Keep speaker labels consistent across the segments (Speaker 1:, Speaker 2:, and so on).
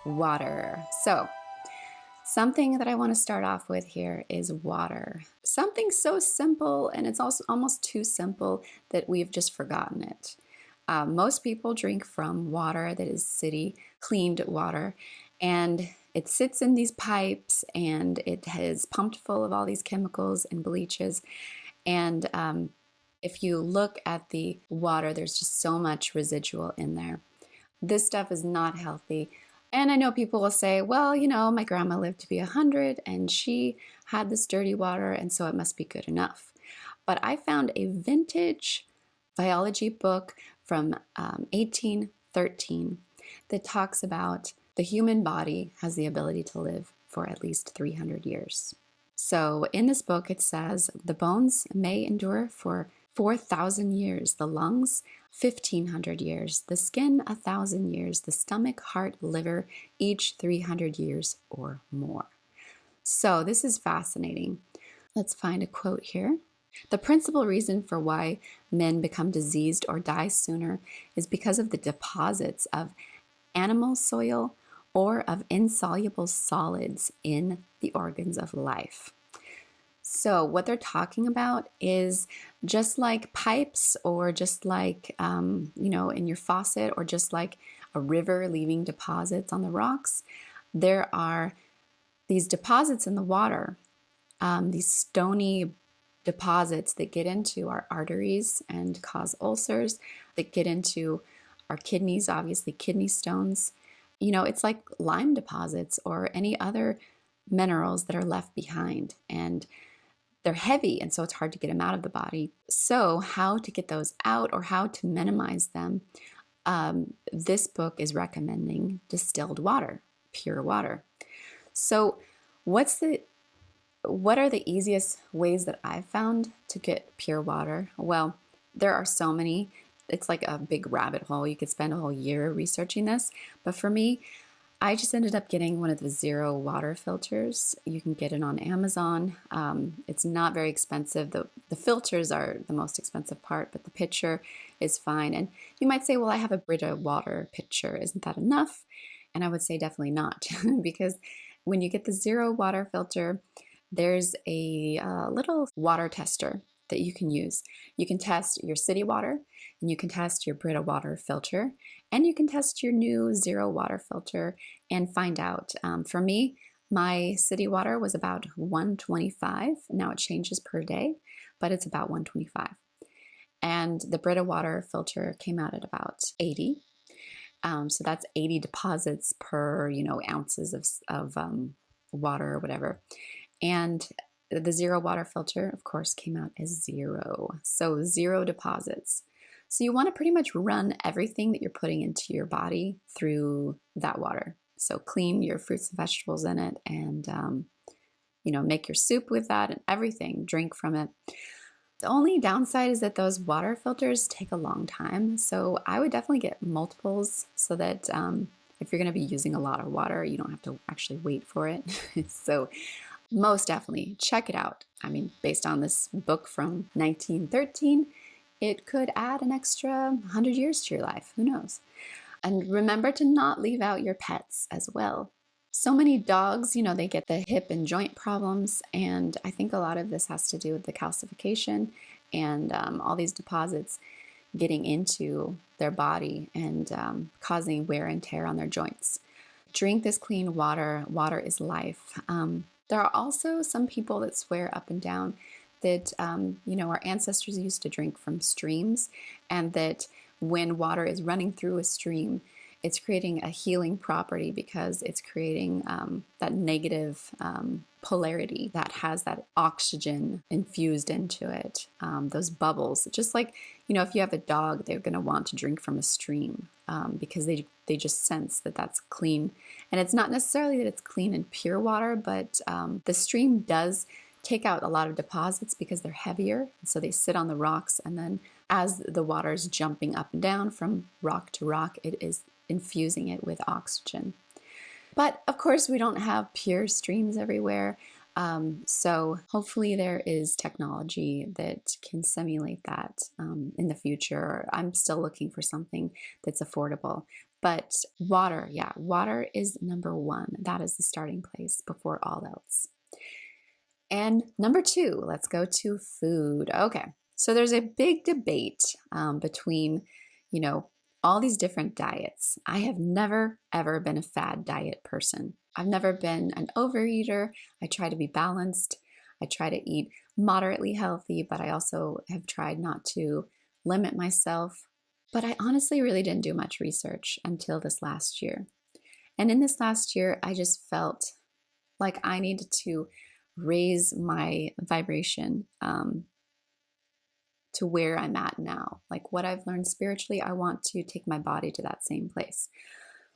Speaker 1: water. So, something that I want to start off with here is water. Something so simple, and it's also almost too simple that we've just forgotten it. Most people drink from water that is city cleaned water, and it sits in these pipes and it is pumped full of all these chemicals and bleaches. And if you look at the water, there's just so much residual in there. This stuff is not healthy. And I know people will say, well, my grandma lived to be 100 and she had this dirty water, and so it must be good enough. But I found a vintage biology book from 1813 that talks about the human body has the ability to live for at least 300 years. So in this book, it says the bones may endure for 4,000 years, the lungs 1,500 years, the skin 1,000 years, the stomach, heart, liver, each 300 years or more. So this is fascinating. Let's find a quote here. The principal reason for why men become diseased or die sooner is because of the deposits of animal soil or of insoluble solids in the organs of life. So what they're talking about is just like pipes, or just like, in your faucet, or just like a river leaving deposits on the rocks. There are these deposits in the water, these stony deposits that get into our arteries and cause ulcers, that get into our kidneys, obviously kidney stones. It's like lime deposits or any other minerals that are left behind, and they're heavy, and so it's hard to get them out of the body. So how to get those out, or how to minimize them, this book is recommending distilled water, pure water. So what are the easiest ways that I've found to get pure water? Well, there are so many. It's like a big rabbit hole. You could spend a whole year researching this. But for me, I just ended up getting one of the zero water filters. You can get it on Amazon. It's not very expensive. The filters are the most expensive part, but the pitcher is fine. And you might say, well, I have a Brita water pitcher. Isn't that enough? And I would say definitely not, because when you get the zero water filter, there's a little water tester that you can use. You can test your city water, and you can test your Brita water filter, and you can test your new zero water filter and find out. For me, my city water was about 125. Now it changes per day, but it's about 125. And the Brita water filter came out at about 80. So that's 80 deposits per, ounces of water or whatever. And the zero water filter, of course, came out as zero. So 0 deposits. So you want to pretty much run everything that you're putting into your body through that water. So clean your fruits and vegetables in it, and, make your soup with that and everything. Drink from it. The only downside is that those water filters take a long time. So I would definitely get multiples, so that if you're going to be using a lot of water, you don't have to actually wait for it. So most definitely check it out. I mean, based on this book from 1913, it could add an extra 100 years to your life. Who knows? And remember to not leave out your pets as well. So many dogs, they get the hip and joint problems. And I think a lot of this has to do with the calcification and all these deposits getting into their body and causing wear and tear on their joints. Drink this clean water. Water is life. There are also some people that swear up and down that, our ancestors used to drink from streams, and that when water is running through a stream, it's creating a healing property because it's creating that negative polarity that has that oxygen infused into it, those bubbles. Just like, if you have a dog, they're going to want to drink from a stream because they just sense that that's clean. And it's not necessarily that it's clean and pure water, but the stream does take out a lot of deposits because they're heavier. And so they sit on the rocks, and then as the water is jumping up and down from rock to rock, it is infusing it with oxygen. But of course, we don't have pure streams everywhere. So hopefully there is technology that can simulate that in the future. I'm still looking for something that's affordable. But water, yeah, water is number one. That is the starting place before all else. And number two, let's go to food. Okay, so there's a big debate between, you know, all these different diets. I have never, ever been a fad diet person. I've never been an overeater. I try to be balanced. I try to eat moderately healthy, but I also have tried not to limit myself. But I honestly really didn't do much research until this last year. And in this last year, I just felt like I needed to raise my vibration to where I'm at now. Like what I've learned spiritually, I want to take my body to that same place.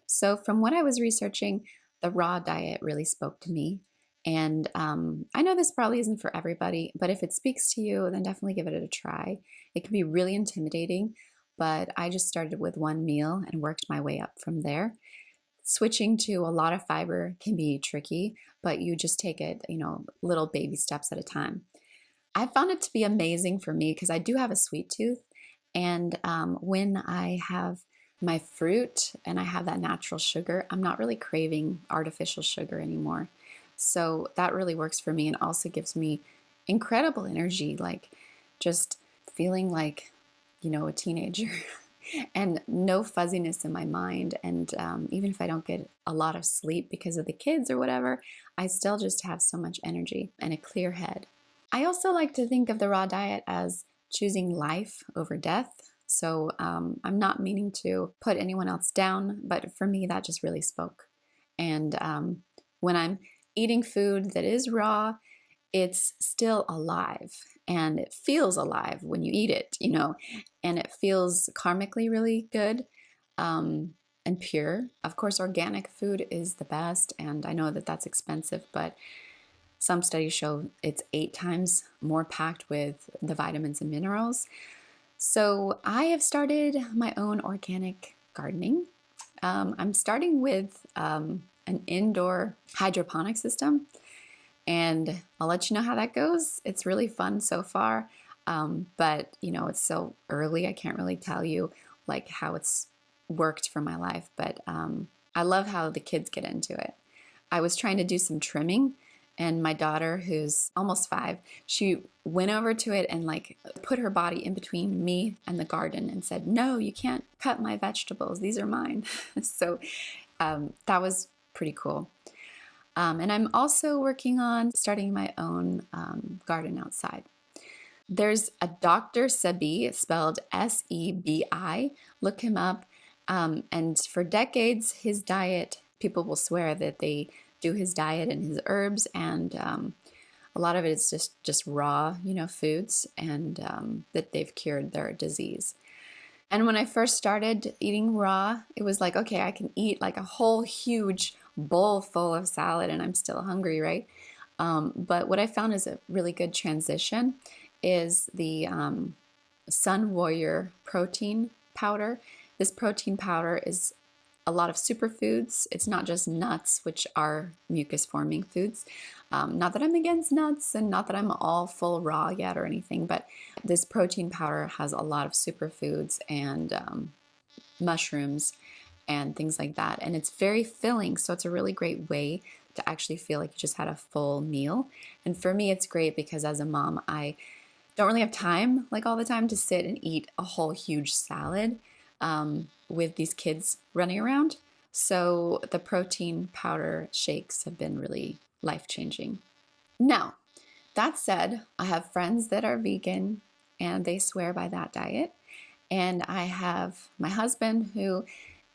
Speaker 1: So, from what I was researching, the raw diet really spoke to me. And I know this probably isn't for everybody, but if it speaks to you, then definitely give it a try. It can be really intimidating, but I just started with one meal and worked my way up from there. Switching to a lot of fiber can be tricky, but you just take it, little baby steps at a time. I found it to be amazing for me because I do have a sweet tooth. And when I have my fruit and I have that natural sugar, I'm not really craving artificial sugar anymore. So that really works for me and also gives me incredible energy, like just feeling like, a teenager. And no fuzziness in my mind. And even if I don't get a lot of sleep because of the kids or whatever, I still just have so much energy and a clear head. I also like to think of the raw diet as choosing life over death. So I'm not meaning to put anyone else down, but for me, that just really spoke. And when I'm eating food that is raw, it's still alive and it feels alive when you eat it, and it feels karmically really good and pure. Of course, organic food is the best, and I know that that's expensive, but some studies show it's 8 times more packed with the vitamins and minerals. So I have started my own organic gardening. I'm starting with an indoor hydroponic system. And I'll let you know how that goes. It's really fun so far. But it's so early. I can't really tell you like how it's worked for my life. But I love how the kids get into it. I was trying to do some trimming, and my daughter, who's almost 5, she went over to it and like put her body in between me and the garden and said, "No, you can't cut my vegetables. These are mine." So that was pretty cool. And I'm also working on starting my own garden outside. There's a Dr. Sebi, spelled Sebi. Look him up. And for decades, his diet, people will swear that they do his diet and his herbs, and a lot of it is just raw, foods, and that they've cured their disease. And when I first started eating raw, it was like, okay, I can eat like a whole huge bowl full of salad and I'm still hungry, right? But what I found is a really good transition is the Sun Warrior protein powder. This protein powder is a lot of superfoods. It's not just nuts, which are mucus forming foods. Not that I'm against nuts and not that I'm all full raw yet or anything, but this protein powder has a lot of superfoods and mushrooms and things like that. And it's very filling, so it's a really great way to actually feel like you just had a full meal. And for me, it's great because as a mom, I don't really have time, like all the time, to sit and eat a whole huge salad with these kids running around. So the protein powder shakes have been really life-changing. Now, that said, I have friends that are vegan and they swear by that diet. And I have my husband who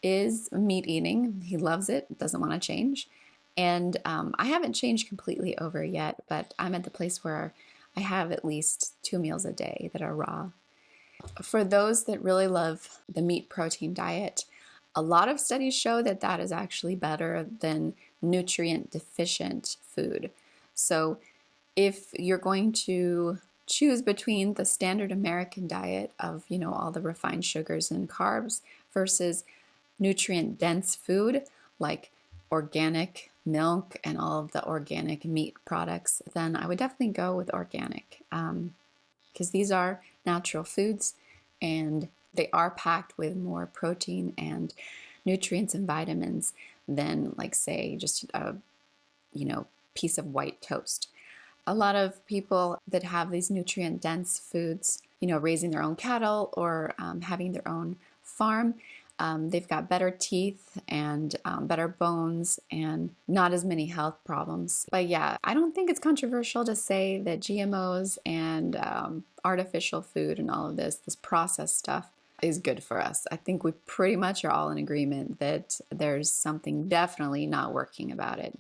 Speaker 1: is meat eating. He loves it, doesn't want to change. And I haven't changed completely over yet, but I'm at the place where I have at least 2 meals a day that are raw. For those that really love the meat protein diet, a lot of studies show that that is actually better than nutrient deficient food. So if you're going to choose between the standard American diet of, all the refined sugars and carbs versus nutrient dense food like organic milk and all of the organic meat products, then I would definitely go with organic, because these are natural foods and they are packed with more protein and nutrients and vitamins than, like, say, just a piece of white toast. A lot of people that have these nutrient dense foods, raising their own cattle or having their own farm, they've got better teeth and better bones and not as many health problems. But yeah, I don't think it's controversial to say that GMOs and artificial food and all of this processed stuff is good for us. I think we pretty much are all in agreement that there's something definitely not working about it.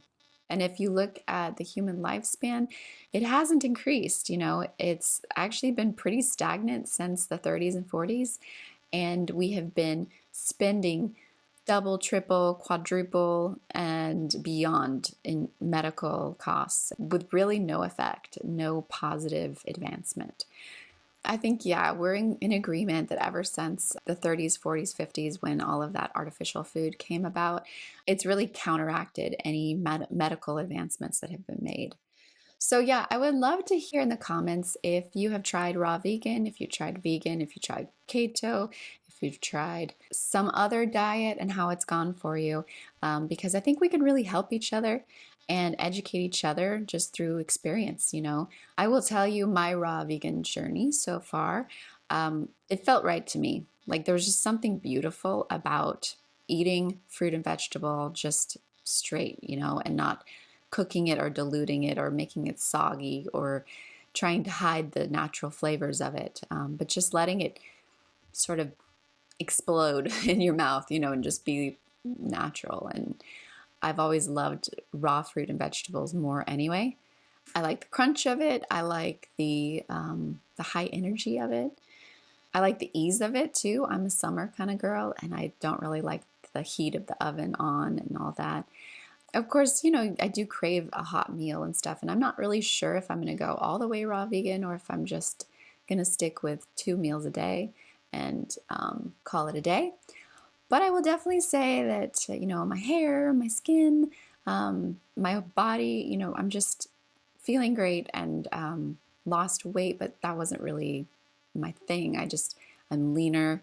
Speaker 1: And if you look at the human lifespan, it hasn't increased. It's actually been pretty stagnant since the 30s and 40s. And we have been spending double, triple, quadruple, and beyond in medical costs with really no effect, no positive advancement. I think, yeah, we're in agreement that ever since the 30s, 40s, 50s, when all of that artificial food came about, it's really counteracted any medical advancements that have been made. So yeah, I would love to hear in the comments if you have tried raw vegan, if you tried vegan, if you tried keto, if you've tried some other diet and how it's gone for you, because I think we can really help each other and educate each other just through experience. I will tell you my raw vegan journey so far. It felt right to me. Like, there was just something beautiful about eating fruit and vegetable just straight, and not cooking it or diluting it or making it soggy or trying to hide the natural flavors of it, but just letting it sort of explode in your mouth, and just be natural. And I've always loved raw fruit and vegetables more anyway. I like the crunch of it. I like the high energy of it. I like the ease of it too. I'm a summer kind of girl, and I don't really like the heat of the oven on and all that. Of course, I do crave a hot meal and stuff, and I'm not really sure if I'm going to go all the way raw vegan or if I'm just going to stick with 2 meals a day and call it a day. But I will definitely say that, my hair, my skin, my body, I'm just feeling great, and lost weight, but that wasn't really my thing. I'm leaner.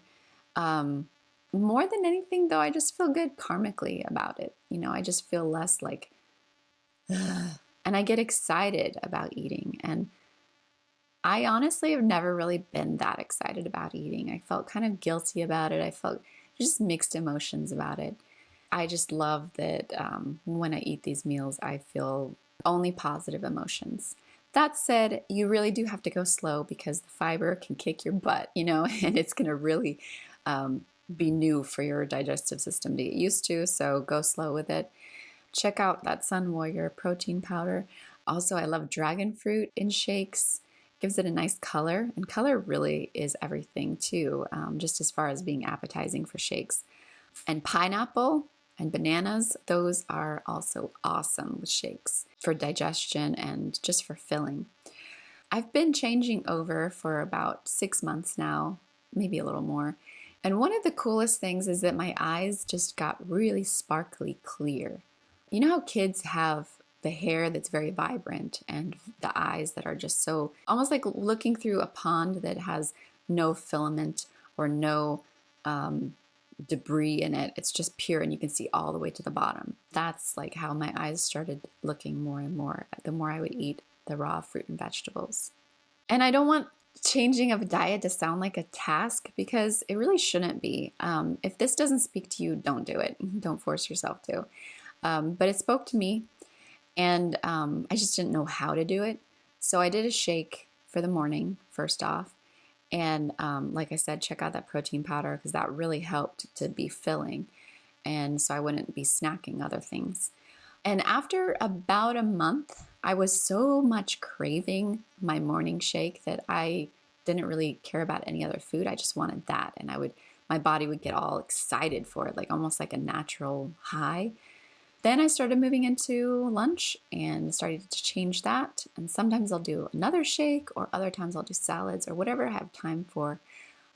Speaker 1: More than anything, though, I just feel good karmically about it. I just feel less like, ugh. And I get excited about eating. And I honestly have never really been that excited about eating. I felt kind of guilty about it. I felt just mixed emotions about it. I just love that when I eat these meals, I feel only positive emotions. That said, you really do have to go slow because the fiber can kick your butt, and it's going to really be new for your digestive system to get used to. So go slow with it. Check out that Sun Warrior protein powder. Also, I love dragon fruit in shakes. Gives it a nice color, and color really is everything too, just as far as being appetizing for shakes. And pineapple and bananas, those are also awesome with shakes for digestion and just for filling. I've been changing over for about 6 months now, maybe a little more. And one of the coolest things is that my eyes just got really sparkly clear. You know how kids have the hair that's very vibrant and the eyes that are just so almost like looking through a pond that has no filament or no debris in it. It's just pure and you can see all the way to the bottom. That's like how my eyes started looking more and more the more I would eat the raw fruit and vegetables. And I don't want changing of a diet to sound like a task, because it really shouldn't be. If this doesn't speak to you, don't do it. Don't force yourself to. But it spoke to me, and I just didn't know how to do it. So I did a shake for the morning, first off. And like I said, check out that protein powder because that really helped to be filling. And so I wouldn't be snacking other things. And after about a month, I was so much craving my morning shake that I didn't really care about any other food. I just wanted that. And my body would get all excited for it, like almost like a natural high. Then I started moving into lunch and started to change that. And sometimes I'll do another shake, or other times I'll do salads or whatever I have time for.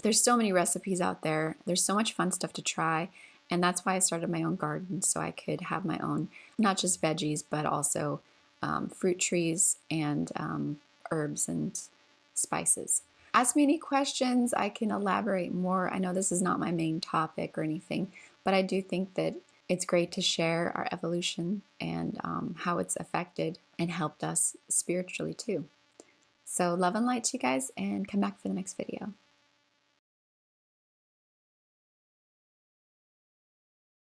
Speaker 1: There's so many recipes out there. There's so much fun stuff to try. And that's why I started my own garden, so I could have my own, not just veggies, but also fruit trees and herbs and spices. Ask me any questions, I can elaborate more. I know this is not my main topic or anything, but I do think that it's great to share our evolution and how it's affected and helped us spiritually too. So love and light to you guys, and come back for the next video.